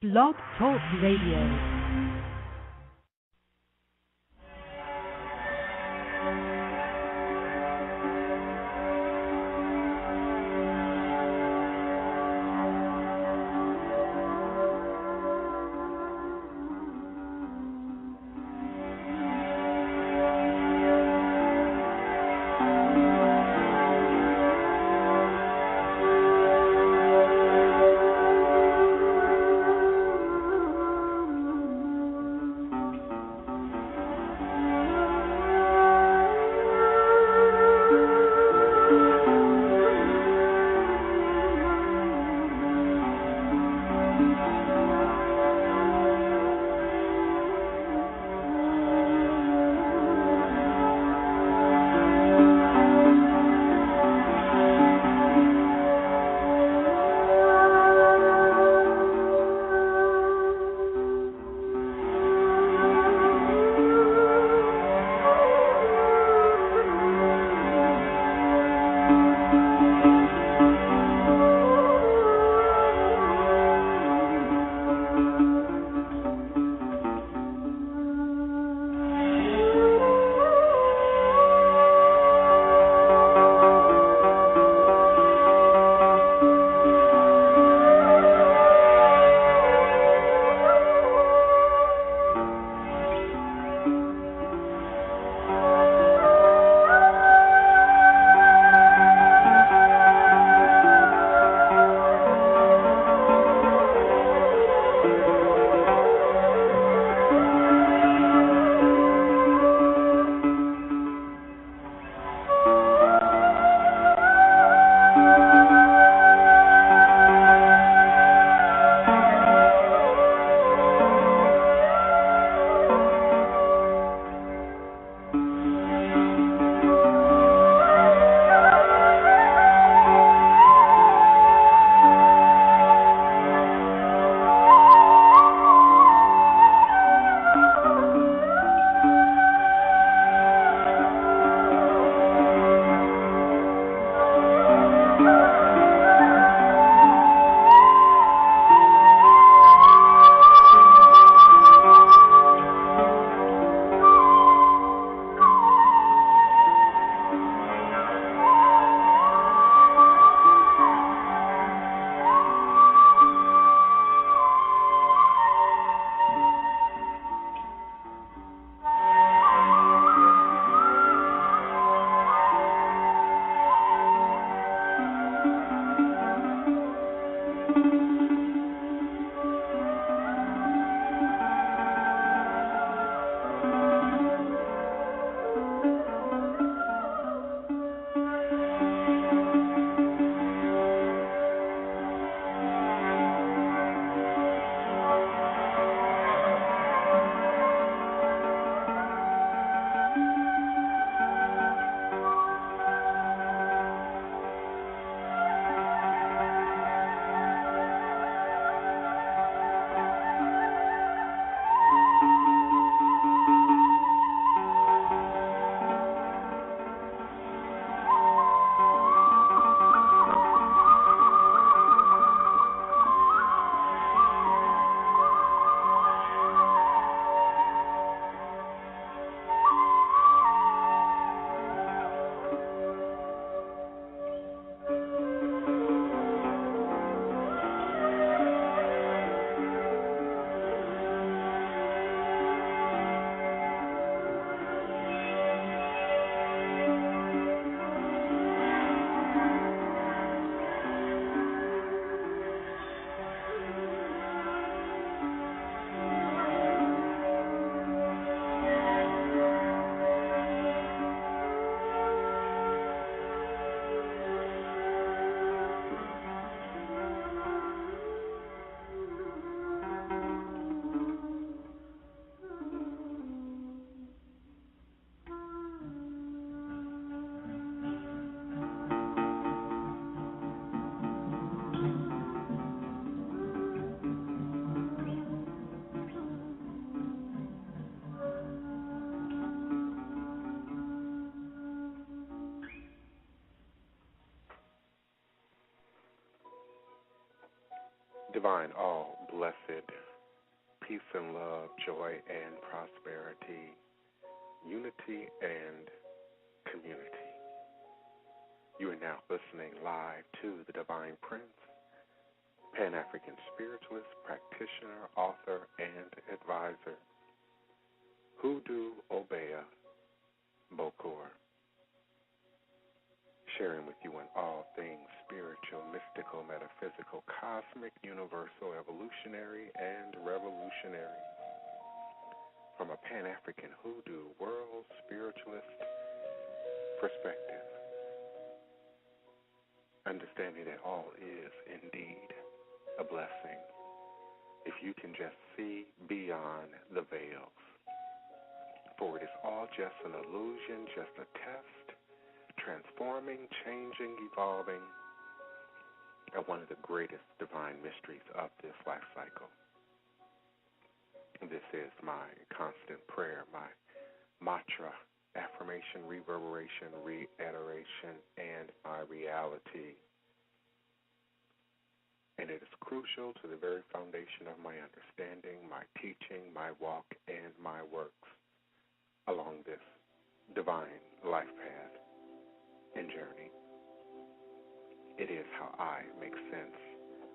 Blog Talk Radio. Divine, all blessed, peace and love, joy and prosperity, unity and community. You are now listening live to the Divine Prince, Pan-African Spiritualist, Practitioner, Author, and Advisor, Hoodoo Obeah Bokor, sharing with you on all things spiritual, mystical, metaphysical, cosmic, universal, evolutionary, and revolutionary. From a Pan-African Hoodoo world spiritualist perspective, understanding that all is indeed a blessing if you can just see beyond the veils. For it is all just an illusion, just a test, transforming, changing, evolving, and one of the greatest divine mysteries of this life cycle. This is my constant prayer, my mantra, affirmation, reverberation, reiteration, and my reality. And it is crucial to the very foundation of my understanding, my teaching, my walk, and my works along this divine life path and journey. It is how I make sense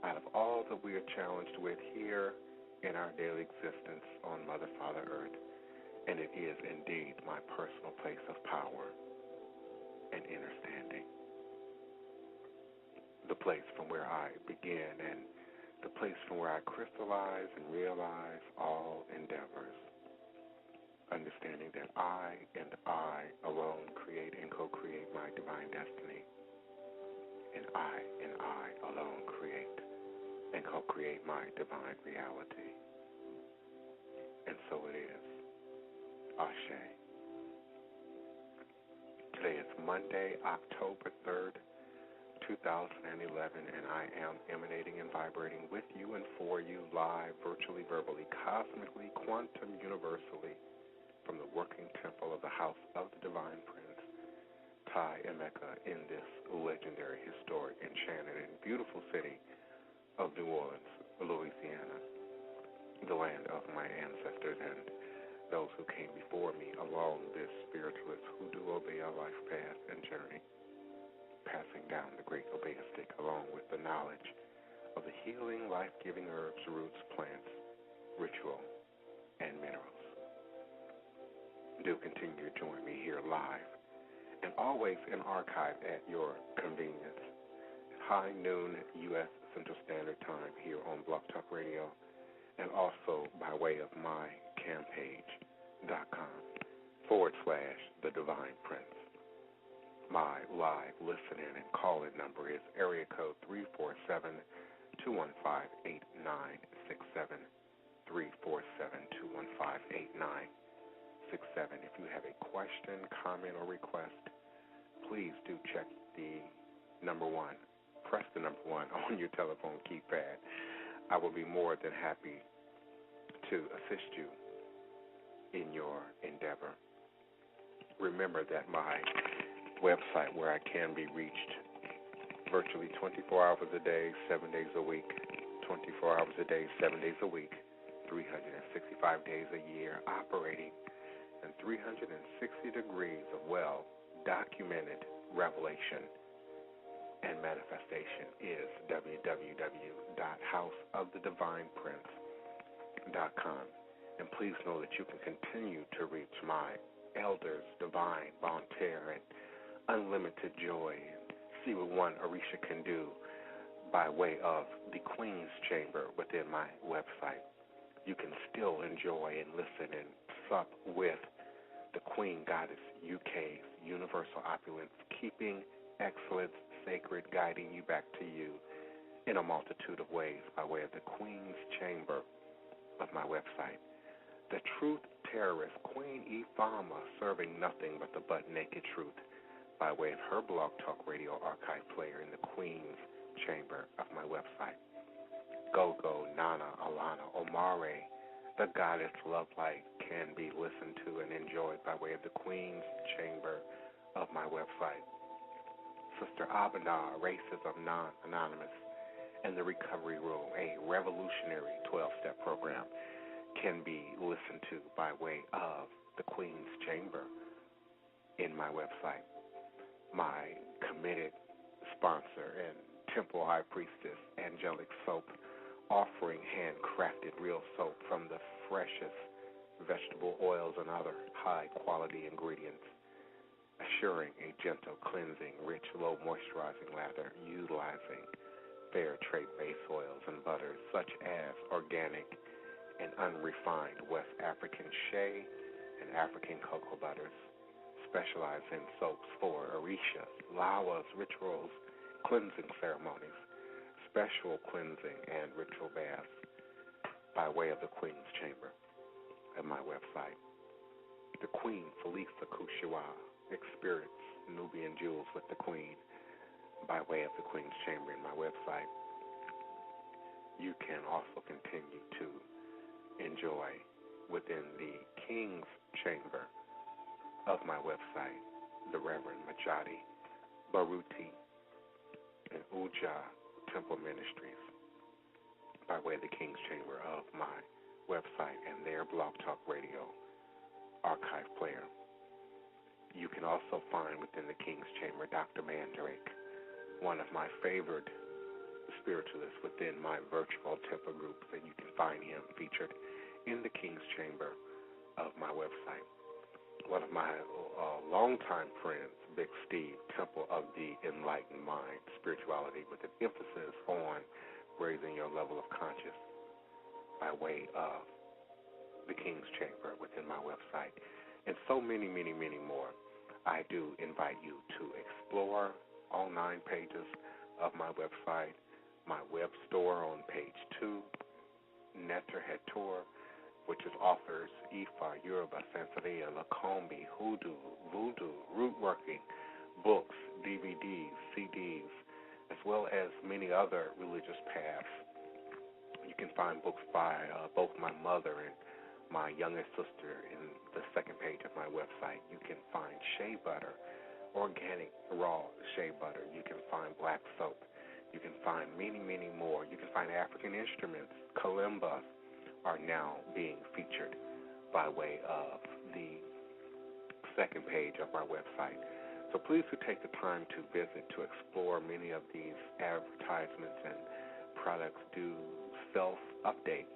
out of all that we are challenged with here in our daily existence on Mother, Father, Earth. And it is indeed my personal place of power and understanding. The place from where I begin and the place from where I crystallize and realize all endeavors. Understanding that I and I alone create and co-create my divine destiny. And I alone create and co-create my divine reality. And so it is. Ashe. Today is Monday, October 3rd, 2011, and I am emanating and vibrating with you and for you live, virtually, verbally, cosmically, quantum, universally, from the working temple of the House of the Divine Prince, Tai Emeka, in this legendary, historic, enchanted, and beautiful city of New Orleans, Louisiana, the land of my ancestors and those who came before me along this spiritualist Hoodoo Obeah life path and journey, passing down the great Obeah stick along with the knowledge of the healing, life-giving herbs, roots, plants, ritual, and minerals. Do continue to join me here live and always in archive at your convenience. High noon U.S. Central Standard Time here on Blog Talk Radio, and also by way of mycampage.com/The Divine Prince. My live listening and call-in number is area code 347-215-8967, 347-215-8967. If you have a question, comment, or request, please do check the number one. Press the number one on your telephone keypad. I will be more than happy to assist you in your endeavor. Remember that my website, where I can be reached virtually 24 hours a day, 7 days a week, 24 hours a day, 7 days a week, 365 days a year, operating in 360 degrees of well-documented revelation and manifestation, is www.houseofthedivineprince.com. And please know that you can continue to reach my elders, divine, volunteer, and unlimited joy, and see what one Orisha can do by way of the Queen's Chamber within my website. You can still enjoy and listen and sup with the Queen Goddess UK's universal opulence, keeping excellence sacred, guiding you back to you in a multitude of ways by way of the Queen's Chamber of my website. The truth terrorist, Queen Ifama, serving nothing but the butt-naked truth by way of her Blog Talk Radio archive player in the Queen's Chamber of my website. Gogo, Nana, Alana, Omare, the Goddess Love Light can be listened to and enjoyed by way of the Queen's Chamber of my website. Sister Abana, Racism Non-Anonymous, and the Recovery Room, a revolutionary 12-step program, can be listened to by way of the Queen's Chamber in my website. My committed sponsor and Temple High Priestess Angelic Soap, offering handcrafted real soap from the freshest vegetable oils and other high-quality ingredients, assuring a gentle, cleansing, rich, low moisturizing lather, utilizing fair trade base oils and butters such as organic and unrefined West African shea and African cocoa butters, specialize in soaps for Orisha, Lawas, rituals, cleansing ceremonies, special cleansing and ritual baths by way of the Queen's Chamber at my website. The Queen, Felisa Kushiwa, experience Nubian jewels with the Queen by way of the Queen's Chamber in my website. You can also continue to enjoy within the King's Chamber of my website, the Reverend Majadi Baruti and Uja Temple Ministries by way of the King's Chamber of my website and their Blog Talk Radio archive player. You can also find within the King's Chamber Dr. Mandrake, one of my favorite spiritualists within my virtual temple groups, and you can find him featured in the King's Chamber of my website. One of my longtime friends, Big Steve, Temple of the Enlightened Mind, Spirituality, with an emphasis on raising your level of consciousness by way of the King's Chamber within my website, and so many, many, many more. I do invite you to explore all 9 pages of my website, my web store on page 2, Netter Hetor, which is authors Ifa, Yoruba, Santeria, Lakombi, Hoodoo, Voodoo, root working, books, DVDs, CDs, as well as many other religious paths. You can find books by both my mother and my youngest sister in the second page of my website. You can find shea butter, organic raw shea butter. You can find black soap. You can find many, many more. You can find African instruments. Kalimba are now being featured by way of the second page of our website. So please do take the time to visit, to explore many of these advertisements and products do self-update.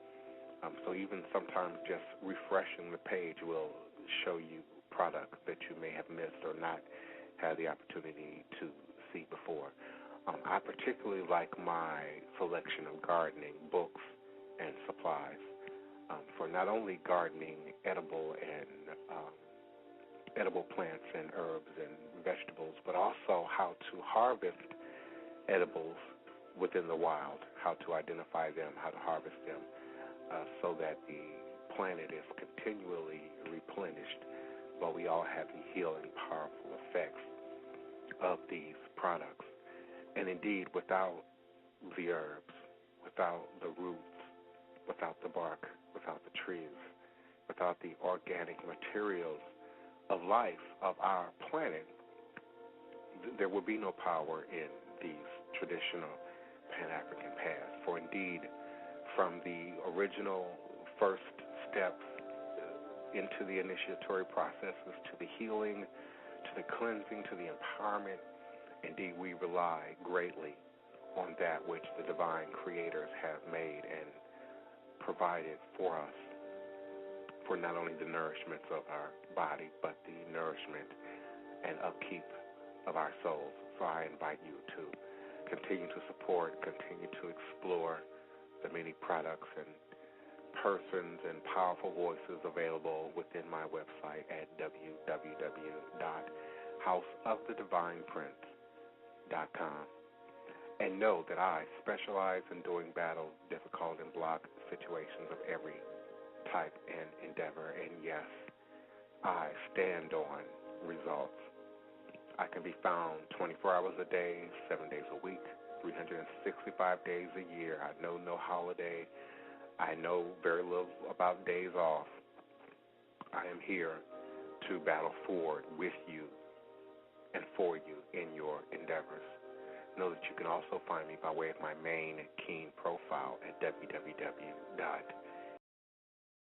So even sometimes just refreshing the page will show you products that you may have missed or not had the opportunity to see before. I particularly like my selection of gardening books and supplies for not only gardening edible plants and herbs and vegetables, but also how to harvest edibles within the wild, how to identify them, how to harvest them, so that the planet is continually replenished, but we all have the healing, powerful effects of these products. And indeed, without the herbs, without the roots, without the bark, without the trees, without the organic materials of life of our planet, there would be no power in these traditional Pan-African paths. For indeed, from the original first steps into the initiatory processes, to the healing, to the cleansing, to the empowerment, indeed we rely greatly on that which the divine creators have made and provided for us, for not only the nourishment of our body, but the nourishment and upkeep of our souls. So I invite you to continue to support, continue to explore the many products and persons and powerful voices available within my website at www.houseofthedivineprince.com. And know that I specialize in doing battle, difficult, and block situations of every type and endeavor. And yes, I stand on results. I can be found 24 hours a day, 7 days a week, 365 days a year. I know no holiday. I know very little about days off. I am here to battle forward with you and for you in your endeavors. Know that you can also find me by way of my main Keen profile at www.keen.com.